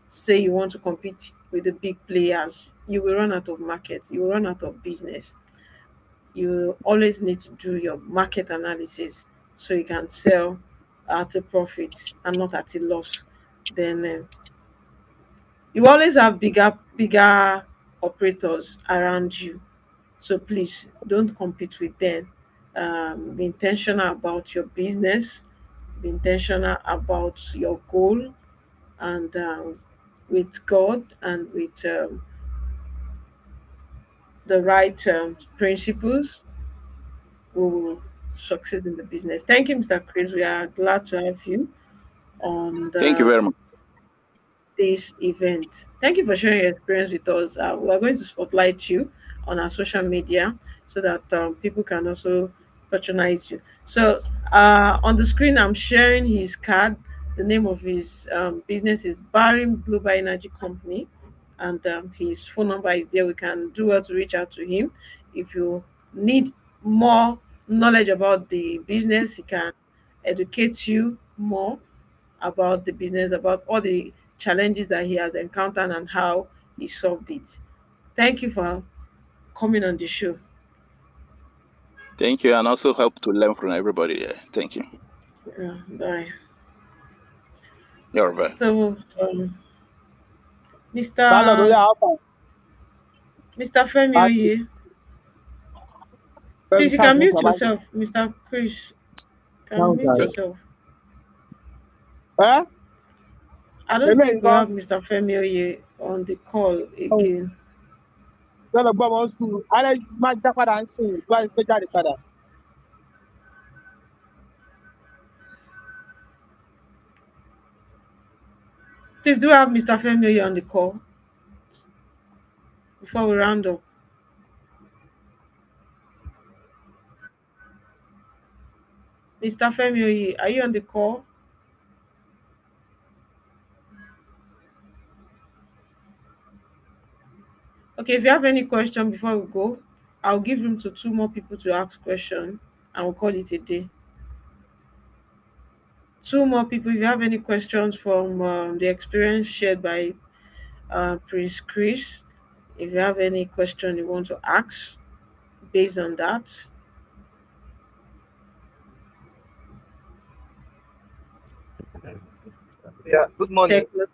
S1: say you want to compete with the big players. You will run out of market, you will run out of business. You always need to do your market analysis so you can sell at a profit and not at a loss. Then you always have bigger operators around you, so please don't compete with them. Be intentional about your business, be intentional about your goal, and with God and with the right principles, we will succeed in the business. Thank you, Mr. Chris. We are glad to have you on
S7: Thank you very
S1: the
S7: much.
S1: this event. Thank you for sharing your experience with us. We are going to spotlight you on our social media so that people can also patronize you. So on the screen, I'm sharing his card. The name of his business is Barim Global Energy Company, and his phone number is there. We can do well to reach out to him if you need more knowledge about the business. He can educate you more about the business, about all the challenges that he has encountered and how he solved it. Thank you for coming on the show.
S7: Thank you, and also help to learn from everybody here. Thank you.
S1: Yeah, bye.
S7: You're right.
S1: So,
S5: Landlord, oh
S1: Mr.
S5: yeah, how far?
S1: Mr. Femi
S5: Ah,
S1: Oye,
S5: very
S1: please you
S5: fast,
S1: can
S5: no
S1: mute
S5: survive.
S1: yourself. Mr. Chris, can
S5: Now,
S1: mute
S5: guys.
S1: yourself.
S5: Eh?
S1: I don't
S5: Èmi
S1: think we
S5: nǹkan,
S1: have Mr. Femi Oye on the call again.
S5: lọ́lọ́ gbọ́ wọn sùn. Alẹ́ máa já padà ń sìn, tó bá ti fẹ́ jáde padà.
S1: Please do have Mr. Femi Oye on the call before we round up. Mr. Femi Oye, are you on the call? Okay, if you have any question before we go, I'll give room to two more people to ask question and we'll call it a day. Two more people, if you have any questions from the experience shared by Prince Chris, if you have any question you want to ask based on that.
S8: Yeah, good morning.
S1: Tech,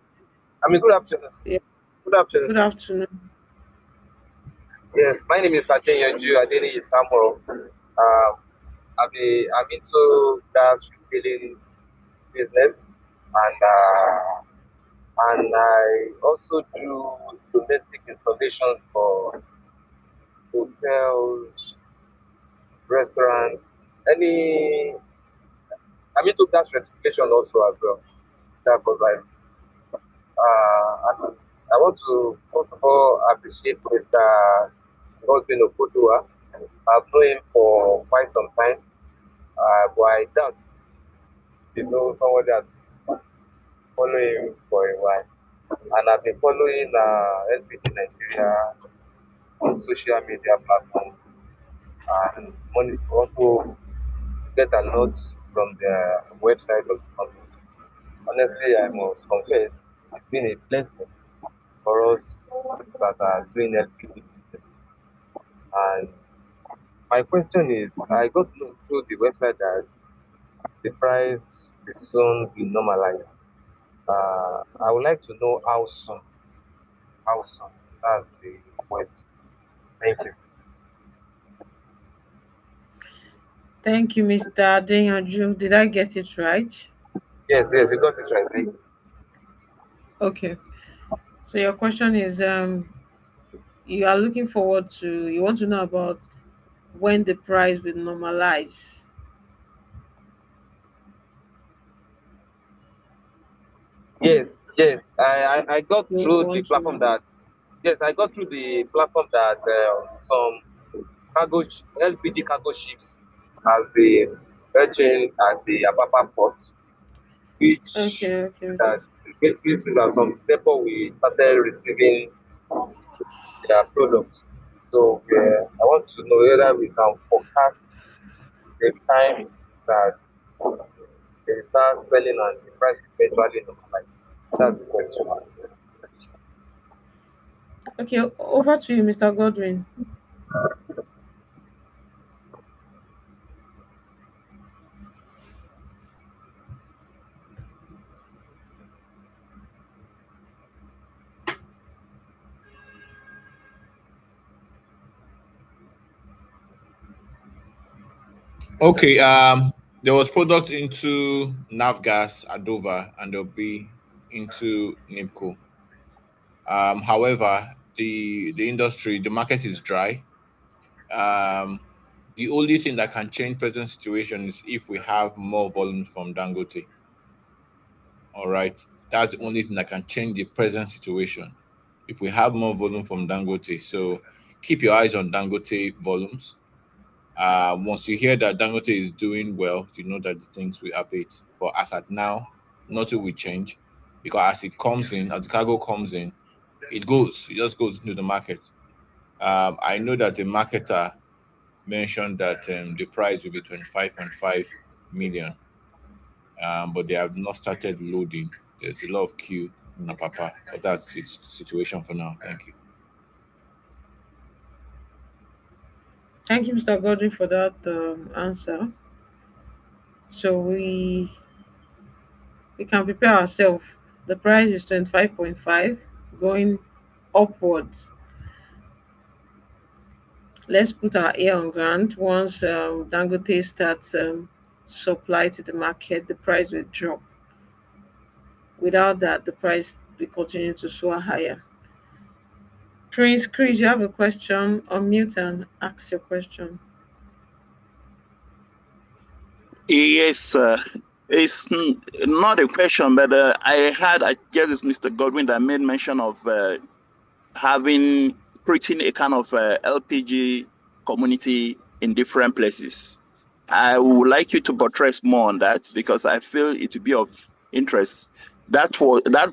S8: Good afternoon.
S1: yeah,
S8: Good afternoon.
S1: good afternoon.
S8: Yes, my name is Akinyanju Adeniyi Samuel. I'm into gas retailing business, and I also do domestic installations for hotels, restaurants, any. I'm into gas rectification also as well. That was like, and I want to first of all appreciate Mr. Godwin Okotua. I've known him for quite some time, but I doubt you know someone that following him for a while. And I've been following LPG Nigeria on social media platforms and also get a lot from the website of the company. Honestly, I must confess, it's been a blessing for us that are doing LPG business. And my question is, I got to know through the website that the price will soon be normalized. I would like to know how soon. How soon? That's the question. Thank you.
S1: Thank you, Mr. Adeyanju. Did I get it right?
S8: Yes, you got it right. Thank you.
S1: Okay. So your question is you are looking forward to, you want to know about when the price will normalize.
S8: Yes. I got
S1: You
S8: through the
S1: want to
S8: platform
S1: know.
S8: that yes, I got through the platform that some LPG cargo ships have been fetching at the Apapa port, which
S1: Okay.
S8: that basically that some people we started receiving their products. So I want to know whether we can forecast the time that they start selling and the price will eventually normalize. That's the question.
S1: Okay, over to you, Mr. Godwin.
S3: Okay. There was product into Navgas at Dover, and there'll be into Nipco. However, the industry, the market is dry. Um, the only thing that can change present situation is if we have more volume from Dangote. All right, that's the only thing that can change the present situation. If we have more volume from Dangote, so keep your eyes on Dangote volumes. Once you hear that Dangote is doing well, you know that the things will update. But as at now, nothing will change because as it comes in, as the cargo comes in, it just goes into the market. I know that the marketer mentioned that the price will be 25.5 million, but they have not started loading. There's a lot of queue in Apapa, but that's the situation for now. Thank you.
S1: Thank you, Mr. Godwin, for that answer. So we can prepare ourselves. The price is 25.5 going upwards. Let's put our ear on ground. Once Dangote starts supply to the market, the price will drop. Without that, the price will continue to soar higher. Chris, you have a question? Unmute and ask your question.
S7: Yes, it's not a question, but I guess it's Mr. Godwin that made mention of creating a kind of LPG community in different places. I would like you to buttress more on that because I feel it would be of interest. That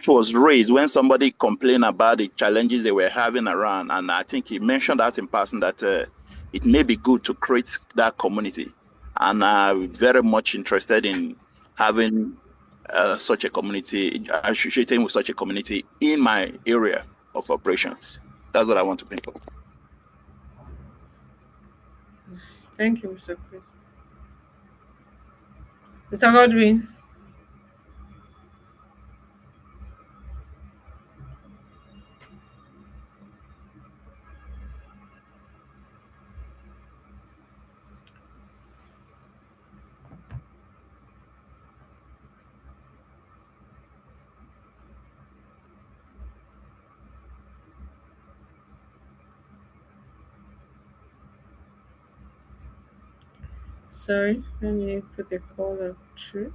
S7: was raised when somebody complained about the challenges they were having around, and I think he mentioned that in passing that it may be good to create that community, and I'm very much interested in having such a community, associating with such a community in my area of operations. That's what I want to bring up.
S1: Thank you, Mr. Chris. Mr. Godwin. Sorry, let me put a caller through.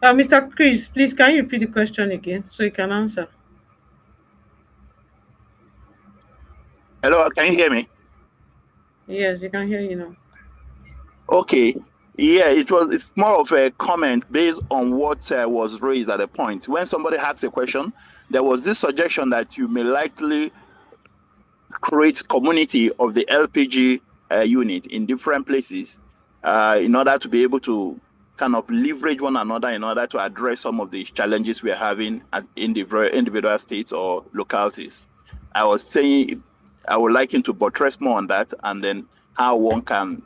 S1: Mr. Chris, please can you repeat the question again so you can answer?
S7: Hello, can you hear me?
S1: Yes, you can hear you now.
S7: Okay. Yeah, it's more of a comment based on what was raised at the point. When somebody asks a question, there was this suggestion that you may likely create community of the LPG unit in different places in order to be able to kind of leverage one another in order to address some of the challenges we're having in the individual states or localities. I was saying I would like him to buttress more on that and then how one can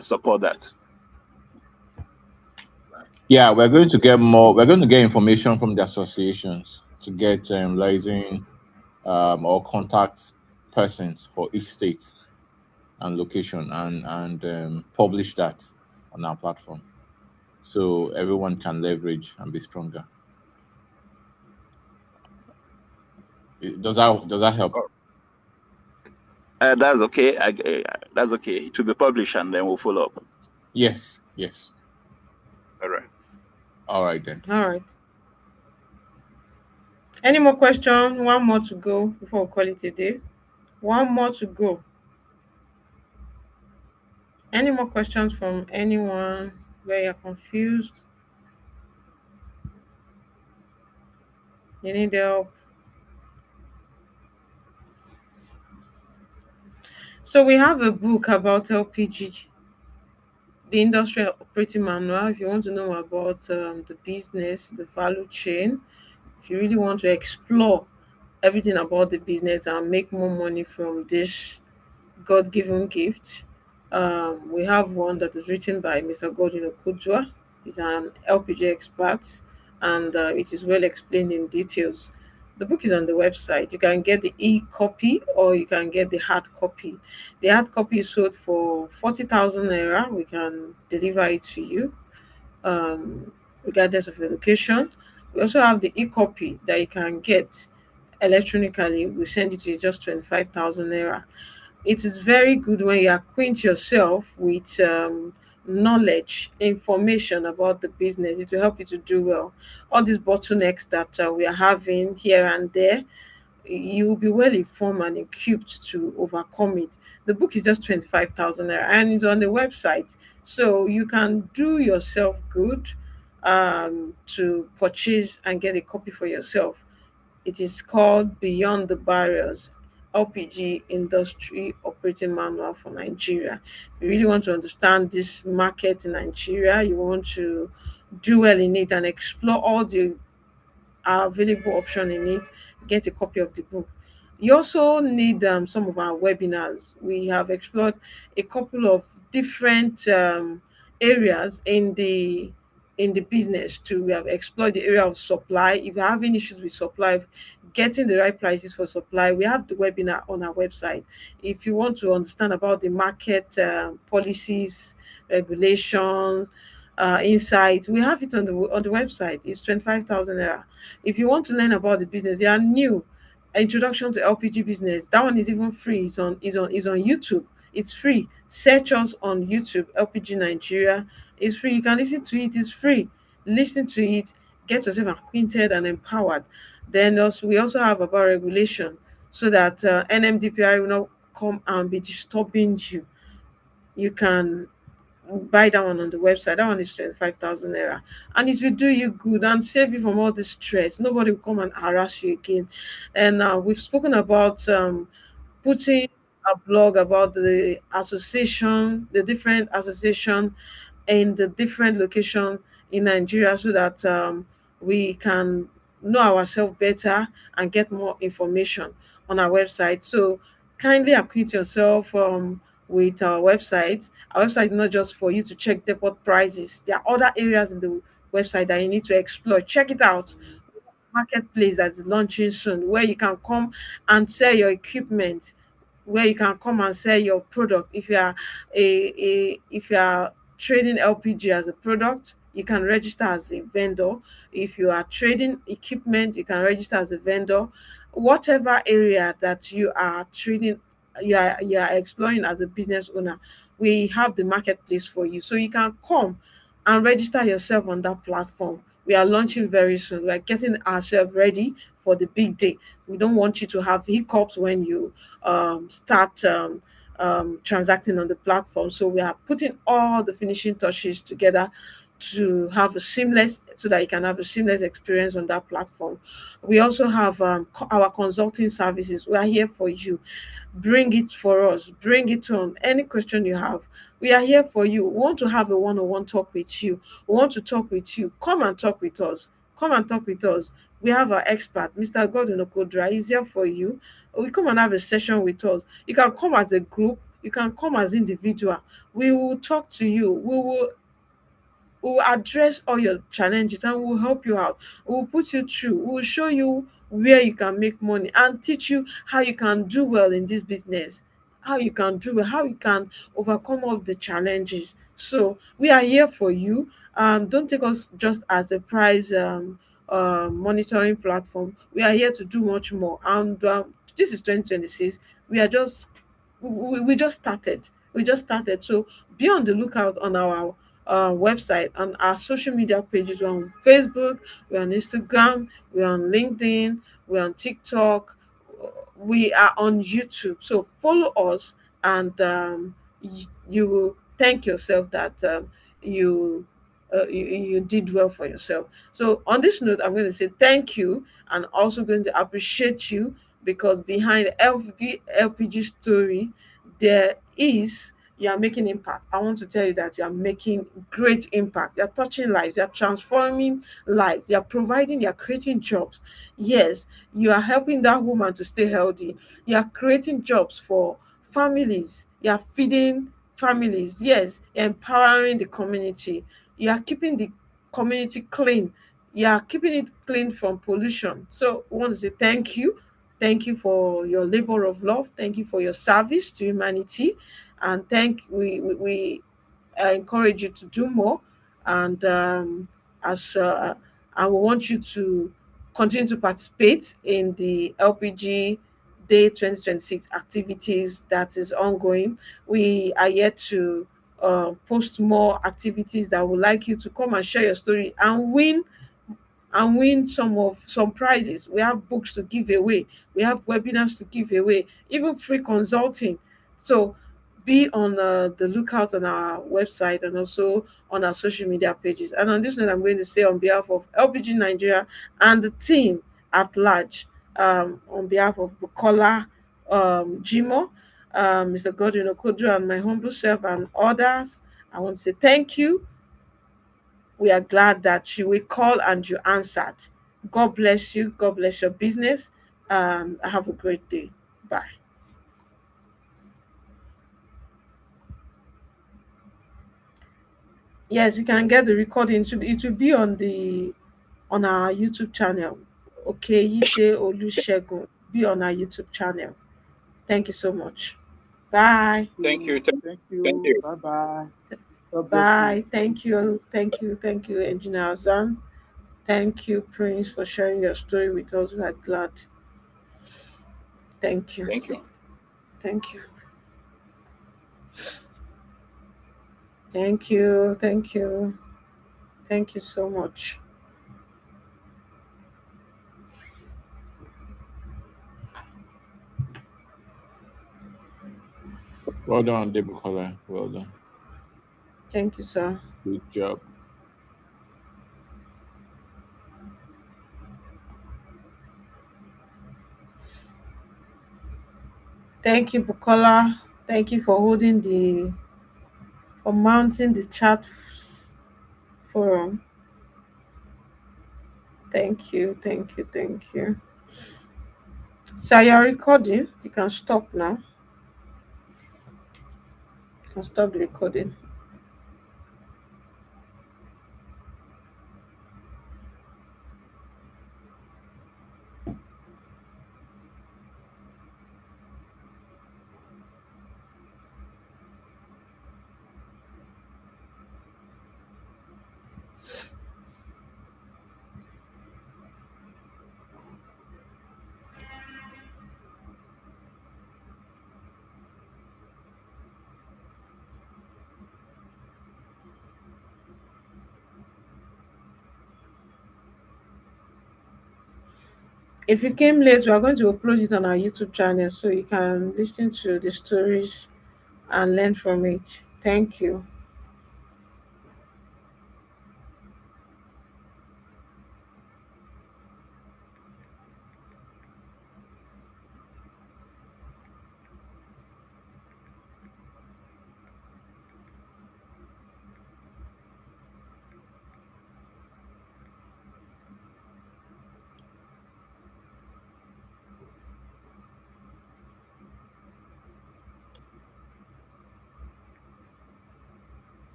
S7: support that.
S3: Yeah, we're going to get more. We're going to get information from the associations to get liaison or contact persons for each state and location, and publish that on our platform so everyone can leverage and be stronger. Does that help?
S7: Oh, that's okay. That's okay. It will be published and then we'll follow up.
S3: Yes, yes.
S7: All right.
S3: All right then.
S1: All right. Any more question? One more to go before we call it a day. One more to go. Any more questions from anyone where you're confused? You need help? So we have a book about LPG, the Industrial Operating Manual. If you want to know about the business, the value chain, if you really want to explore everything about the business and make more money from this God given gift. We have one that is written by Mr. Gordon Okudua. He's an LPG expert and it is well explained in details. The book is on the website. You can get the e copy or you can get the hard copy. The hard copy is sold for 40,000 naira. We can deliver it to you regardless of your location. We also have the e copy that you can get electronically. We send it to you just 25,000 naira. It is very good when you acquaint yourself with knowledge, information about the business. It will help you to do well. All these bottlenecks that we are having here and there, you will be well informed and equipped to overcome it. The book is just 25,000 naira and it's on the website. So you can do yourself good to purchase and get a copy for yourself. It is called Beyond the Barriers, LPG Industry Operating Manual for Nigeria. If you really want to understand this market in Nigeria, you want to do well in it and explore all the available option in it, get a copy of the book. You also need some of our webinars. We have explored a couple of different areas in the business too. We have explored the area of supply. If you're having issues with supply, getting the right prices for supply, we have the webinar on our website. If you want to understand about the market policies, regulations, insight, we have it on the website. It's 25,000 naira. If you want to learn about the business, they are new. Introduction to LPG business. That one is even free. It's on YouTube. It's free. Search us on YouTube, LPG Nigeria. It's free. You can listen to it. It's free. Listen to it. Get yourself acquainted and empowered. Then also we also have about regulation so that NMDPR will not come and be disturbing you. You can buy that one on the website. That one is 25,000 naira. And it will do you good and save you from all this stress. Nobody will come and harass you again. And we've spoken about putting a blog about the association, the different association in the different location in Nigeria so that we can know ourselves better and get more information on our website. So kindly acquaint yourself with our website. Our website is not just for you to check depot prices. There are other areas in the website that you need to explore. Check it out. Marketplace that's launching soon, where you can come and sell your equipment, where you can come and sell your product. If you are if you are trading LPG as a product, you can register as a vendor. If you are trading equipment, you can register as a vendor. Whatever area that you are trading, you are exploring as a business owner, we have the marketplace for you. So you can come and register yourself on that platform. We are launching very soon. We are getting ourselves ready for the big day. We don't want you to have hiccups when you start transacting on the platform. So we are putting all the finishing touches together to have a seamless, so that you can have a seamless experience on that platform. We also have our consulting services. We are here for you. Bring it for us. Bring it on. Any question you have, we are here for you. We want to have a one-on-one talk with you. We want to talk with you. Come and talk with us. Come and talk with us. We have our expert, Mr. Gordon Okodra. He's here for you. We come and have a session with us. You can come as a group. You can come as individual. We will talk to you. We will address all your challenges and we'll help you out. We'll put you through. We'll show you where you can make money and teach you how you can do well in this business, how you can do well, how you can overcome all the challenges. So we are here for you. Don't take us just as a prize monitoring platform. We are here to do much more, and this is 2026. We are just we just started. We just started. So be on the lookout on our website, on our social media pages. We're on Facebook, we're on Instagram, we're on LinkedIn, we're on TikTok, we are on YouTube. So follow us, and you will thank yourself that you did well for yourself. So on this note, I'm going to say thank you, and also going to appreciate you, because behind every LPG story, there is you are making impact. I want to tell you that you are making great impact. You're touching lives, you're transforming lives, you're providing, you're creating jobs. Yes, you are helping that woman to stay healthy. You are creating jobs for families. You are feeding families. Yes, you're empowering the community. You are keeping the community clean. You are keeping it clean from pollution. So we want to say thank you. Thank you for your labor of love. Thank you for your service to humanity. And we encourage you to do more. And as and we want you to continue to participate in the LPG Day 2026 activities that is ongoing. We are yet to post more activities that would like you to come and share your story and win some prizes. We have books to give away. We have webinars to give away, even free consulting. So be on the lookout on our website and also on our social media pages. And on this note, I'm going to say on behalf of LPG Nigeria and the team at large, on behalf of Bukola, Jimo, Mr. Godwin Okodu, and my humble self and others, I want to say thank you. We are glad that you will call and you answered. God bless you. God bless your business. Have a great day. Bye. Yes, you can get the recording. It will be on our YouTube channel. Okay, Yide Olusegun, be on our YouTube channel. Thank you so much. Bye.
S3: Thank you.
S5: Thank
S3: Thank
S5: you.
S3: you.
S5: Bye bye. God bless you.
S1: Bye. Thank you. Thank you. Thank you, Engineer Azan. Thank you, Prince, for sharing your story with us. We are glad. Thank you.
S3: Thank you.
S1: Thank you. Thank you. Thank you. Thank you so much.
S3: Well done, Debukola. Well done.
S1: Thank you, sir.
S3: Good job.
S1: Thank you, Bukola. Thank you for mounting the chat forum. Thank you. Thank you. Thank you. So you're recording. You can stop now. You can stop the recording. If you came late, we are going to upload it on our YouTube channel so you can listen to the stories and learn from it. Thank you.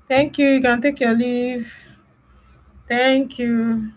S1: Thank you. You can take your leave. Thank you.